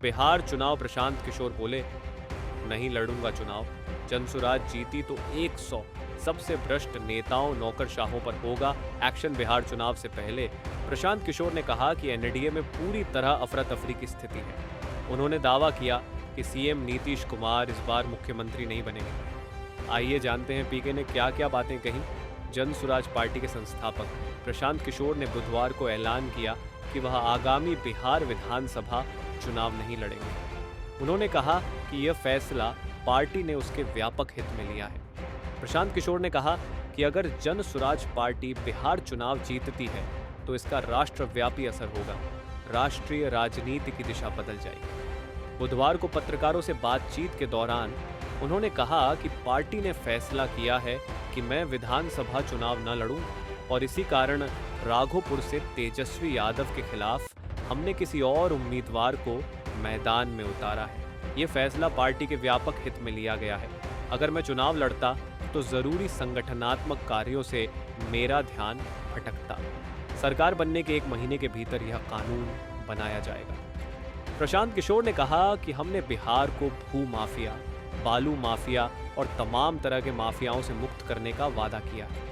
बिहार चुनाव प्रशांत किशोर बोले, नहीं लड़ूंगा चुनाव। जनसुराज जीती तो 100 सबसे भ्रष्ट नेताओं नौकरशाहों पर होगा एक्शन। बिहार चुनाव से पहले प्रशांत किशोर ने कहा कि एनडीए में पूरी तरह अफरा तफरी की स्थिति है। उन्होंने दावा किया कि सीएम नीतीश कुमार इस बार मुख्यमंत्री नहीं बनेंगे। आइए जानते हैं पीके ने क्या क्या बातें कही। जनसुराज पार्टी के संस्थापक प्रशांत किशोर ने बुधवार को ऐलान किया कि वह आगामी बिहार विधानसभा चुनाव नहीं लड़ेंगे। उन्होंने कहा कि यह फैसला पार्टी ने उसके व्यापक हित में लिया है। प्रशांत किशोर ने कहा कि अगर जनसुराज पार्टी बिहार चुनाव जीतती है तो इसका राष्ट्रव्यापी असर होगा। राष्ट्रीय राजनीति की दिशा बदल जाएगी। बुधवार को पत्रकारों से बातचीत के दौरान उन्होंने कहा कि पार्टी ने फैसला किया है कि मैं विधानसभा चुनाव न लड़ूं और इसी कारण राघोपुर से तेजस्वी यादव के खिलाफ हमने किसी और उम्मीदवार को मैदान में उतारा है। ये फैसला पार्टी के व्यापक हित में लिया गया है। अगर मैं चुनाव लड़ता तो जरूरी संगठनात्मक कार्यों से मेरा ध्यान भटकता। सरकार बनने के 1 महीने के भीतर यह कानून बनाया जाएगा। प्रशांत किशोर ने कहा कि हमने बिहार को भू माफिया, बालू माफिया और तमाम तरह के माफियाओं से मुक्त करने का वादा किया है।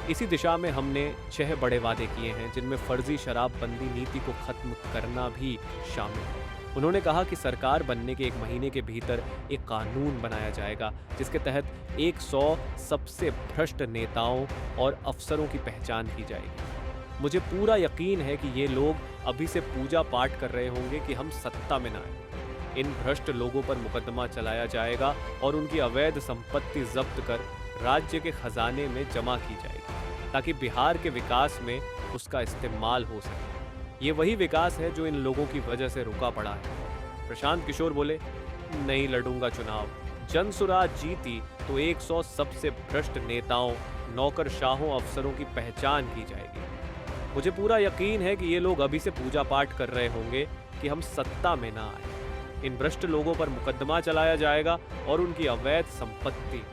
इसी दिशा में हमने 6 बड़े वादे किए हैं जिनमें फर्जी शराबबंदी नीति को खत्म करना भी शामिल है। उन्होंने कहा कि सरकार बनने के 1 महीने के भीतर एक कानून बनाया जाएगा जिसके तहत 100 सबसे भ्रष्ट नेताओं और अफसरों की पहचान की जाएगी। मुझे पूरा यकीन है कि ये लोग अभी से पूजा पाठ कर रहे होंगे कि हम सत्ता में न आए। इन भ्रष्ट लोगों पर मुकदमा चलाया जाएगा और उनकी अवैध संपत्ति जब्त कर राज्य के खजाने में जमा की जाएगी ताकि बिहार के विकास में उसका इस्तेमाल हो सके। ये वही विकास है जो इन लोगों की वजह से रुका पड़ा है। प्रशांत किशोर बोले, नहीं लड़ूंगा चुनाव। जनसुराज जीती तो 100 सबसे भ्रष्ट नेताओं नौकरशाहों अफसरों की पहचान की जाएगी। मुझे पूरा यकीन है कि ये लोग अभी से पूजा पाठ कर रहे होंगे कि हम सत्ता में ना आए। इन भ्रष्ट लोगों पर मुकदमा चलाया जाएगा और उनकी अवैध संपत्ति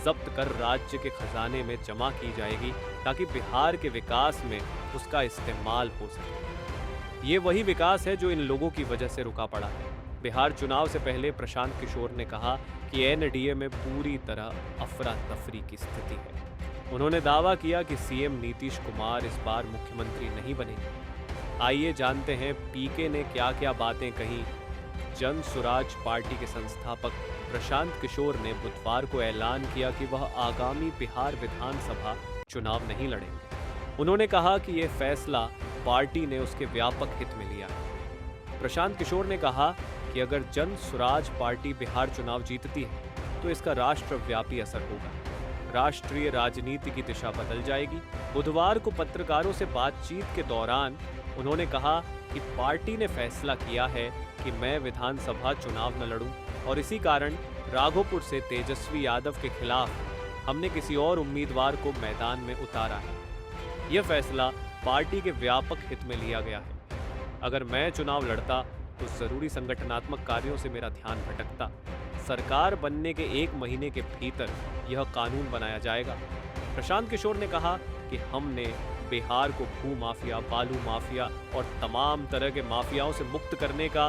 जब्त कर राज्य के खजाने में जमा की जाएगी ताकि बिहार के विकास में उसका इस्तेमाल हो सके। ये वही विकास है जो इन लोगों की वजह से रुका पड़ा है। बिहार चुनाव से पहले प्रशांत किशोर ने कहा कि एनडीए में पूरी तरह अफरा तफरी की स्थिति है। उन्होंने दावा किया कि सीएम नीतीश कुमार इस बार मुख्यमंत्री नहीं बनेंगे। आइए जानते हैं पीके ने क्या क्या बातें कही। जनसुराज पार्टी के संस्थापक प्रशांत किशोर ने बुधवार को ऐलान किया कि वह आगामी बिहार विधानसभा चुनाव नहीं लड़ेंगे। उन्होंने कहा कि यह फैसला पार्टी ने उसके व्यापक हित में लिया है। प्रशांत किशोर ने कहा कि अगर जनसुराज पार्टी बिहार चुनाव जीतती है तो इसका राष्ट्रव्यापी असर होगा। राष्ट्रीय राजनीति की दिशा बदल जाएगी। बुधवार को पत्रकारों से बातचीत के दौरान उन्होंने कहा कि पार्टी ने फैसला किया है कि मैं विधानसभा चुनाव न लड़ूं और इसी कारण राघोपुर से तेजस्वी यादव के खिलाफ हमने किसी और उम्मीदवार को मैदान में उतारा है। यह फैसला पार्टी के व्यापक हित में लिया गया है। अगर मैं चुनाव लड़ता तो जरूरी संगठनात्मक कार्यों से मेरा ध्यान भटकता। सरकार बनने के 1 महीने के भीतर यह कानून बनाया जाएगा। प्रशांत किशोर ने कहा कि हमने बिहार को भू माफिया, बालू माफिया और तमाम तरह के माफियाओं से मुक्त करने का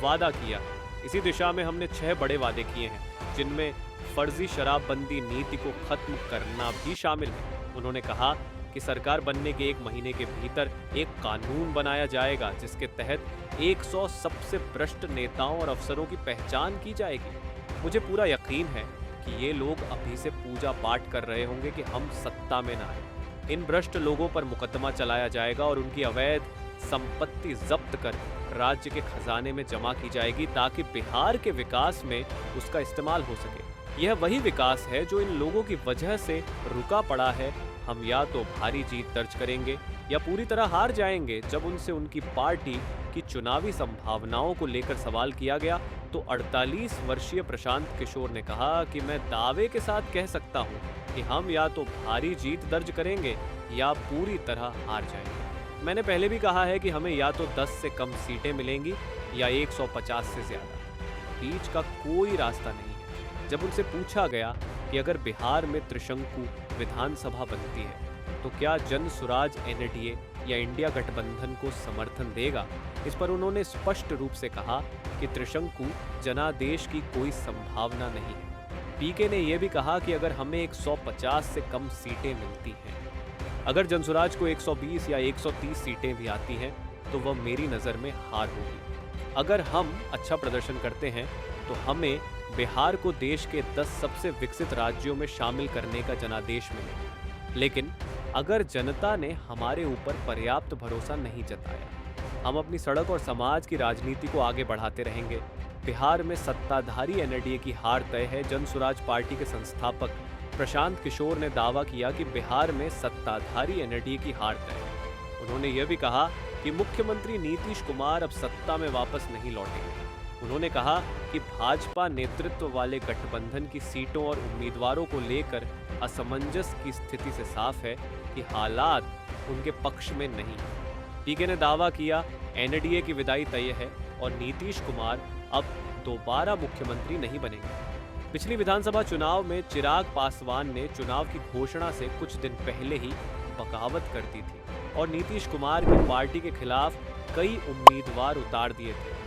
वादा किया। इसी दिशा में हमने 6 बड़े वादे किए हैं जिनमें फर्जी शराबबंदी नीति को खत्म करना भी शामिल है। उन्होंने कहा कि सरकार बनने के 1 महीने के भीतर एक कानून बनाया जाएगा जिसके तहत 100 सबसे भ्रष्ट नेताओं और अफसरों की पहचान की जाएगी। मुझे पूरा यकीन है कि ये लोग अभी से पूजा पाठ कर रहे होंगे कि हम सत्ता में ना आए। इन भ्रष्ट लोगों पर मुकदमा चलाया जाएगा और उनकी अवैध संपत्ति जब्त कर राज्य के खजाने में जमा की जाएगी ताकि बिहार के विकास में उसका इस्तेमाल हो सके। यह वही विकास है जो इन लोगों की वजह से रुका पड़ा है। हम या तो भारी जीत दर्ज करेंगे या पूरी तरह हार जाएंगे। जब उनसे उनकी पार्टी की चुनावी संभावनाओं को लेकर सवाल किया गया तो 48 वर्षीय प्रशांत किशोर ने कहा कि मैं दावे के साथ कह सकता हूं कि हम या तो भारी जीत दर्ज करेंगे या पूरी तरह हार जाएंगे। मैंने पहले भी कहा है कि हमें या तो 10 से कम सीटें मिलेंगी या 150 से ज्यादा। बीच का कोई रास्ता नहीं है। जब उनसे पूछा गया कि अगर बिहार में त्रिशंकु विधानसभा बनती है तो क्या जनसुराज एनडीए या इंडिया गठबंधन को समर्थन देगा, इस पर उन्होंने स्पष्ट रूप से कहा कि त्रिशंकु जनादेश की कोई संभावना नहीं है। पीके ने यह भी कहा कि अगर हमें 150 से कम सीटें मिलती हैं, अगर जनसुराज को 120 या 130 सीटें भी आती हैं, तो वह मेरी नज़र में हार होगी। अगर हम अच्छा प्रदर्शन करते हैं तो हमें बिहार को देश के 10 सबसे विकसित राज्यों में शामिल करने का जनादेश मिलेगा। लेकिन अगर जनता ने हमारे ऊपर पर्याप्त भरोसा नहीं जताया, हम अपनी सड़क और समाज की राजनीति को आगे बढ़ाते रहेंगे। बिहार में सत्ताधारी एनडीए की हार तय है। जनसुराज पार्टी के संस्थापक प्रशांत किशोर ने दावा किया कि बिहार में सत्ताधारी एनडीए की हार तय है। उन्होंने यह भी कहा कि मुख्यमंत्री नीतीश कुमार अब सत्ता में वापस नहीं लौटेंगे। उन्होंने कहा कि भाजपा नेतृत्व वाले गठबंधन की सीटों और उम्मीदवारों को लेकर असमंजस की स्थिति से साफ है कि हालात उनके पक्ष में नहीं। पीके ने दावा किया एनडीए की विदाई तय है और नीतीश कुमार अब दोबारा मुख्यमंत्री नहीं बनेंगे। पिछली विधानसभा चुनाव में चिराग पासवान ने चुनाव की घोषणा से कुछ दिन पहले ही बगावत कर दी थी और नीतीश कुमार की पार्टी के खिलाफ कई उम्मीदवार उतार दिए थे।